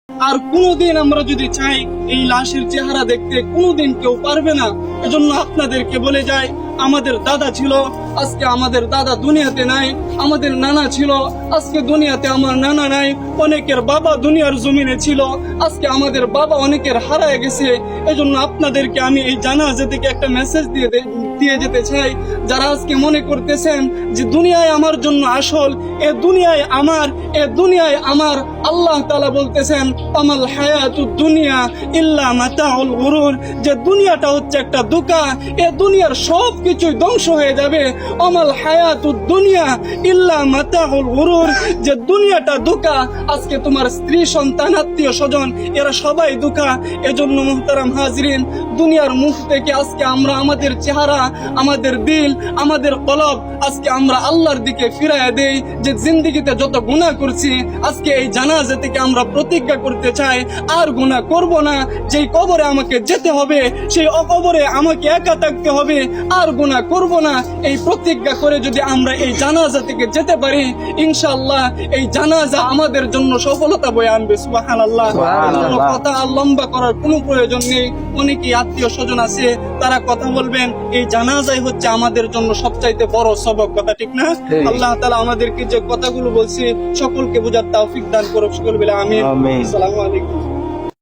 আর কোনোদিন আমরা যদি চাই এই লাশের চেহারা দেখতে, কোনোদিন কেউ পারবে না। এজন্য আপনাদেরকে বলে যাই, আমাদের দাদা ছিল, আজকে আমাদের দাদা দুনিয়াতে নাই। আমাদের নানা ছিল, আজকে দুনিয়াতে আমার নানা নাই। অনেকের বাবা দুনিয়ার জমিনে ছিল, আজকে আমাদের বাবা অনেকের হারায় গেছে। এজন্য আপনাদেরকে আমি এই জানাজা থেকে একটা মেসেজ দিয়ে যেতে চাই। যারা আজকে মনে করতেছেন যে দুনিয়ায় আমার জন্য আসল, এ দুনিয়ায় আমার, এ দুনিয়ায় আমার, আল্লাহ তাআলা বলতেছেন আমাল হায়াতুদ দুনিয়া ইল্লা মাতাউল গুরুর, যে দুনিয়াটা হচ্ছে একটা ধোঁকা, এ দুনিয়ার সব কিছুই ধ্বংস হয়ে যাবে। আমাল হায়াতুদ দুনিয়া ইল্লা মাতাউল গুরুর, যে দুনিয়াটা ধোঁকা। আজকে তোমার স্ত্রী, সন্তান, আত্মীয় স্বজন এরা সবাই ধোঁকা। এজন্য মুহতারাম হাজরিন, দুনিয়ার মুখ থেকে আজকে আমরা আমাদের চেহারা, আমাদের দিল, আমাদের কলব আজকে আমরা আল্লাহর দিকে ফিরাইয়া দেই। যে জিন্দেগিতে যত গুনাহ করছি, আজকে এই জানাজা থেকে আমরা প্রতিজ্ঞা করতে চাই আর গুনাহ করব না। যেই কবরে আমাকে যেতে হবে, সেই কবরে আমাকে একা থাকতে হবে, আর গুনাহ করব না। এই প্রতিজ্ঞা করে যদি আমরা এই জানাজা থেকে যেতে পারি, ইনশাআল্লাহ এই জানাজা আমাদের জন্য সফলতা বয়ে আনবে। সুবহানাল্লাহ। কথা আর লম্বা করার কোনো প্রয়োজন নেই। অনেকেই আত্মীয় স্বজন আছে, তারা কথা বলবেন। এই জানাজাই হচ্ছে আমাদের জন্য সবচাইতে বড় সবক, কথা ঠিক না? আল্লাহ তাআলা আমাদেরকে যে কথাগুলো বলছি সকলকে বুঝার তৌফিক দান করুক। সকল বলে আমিন। আসসালামু আলাইকুম।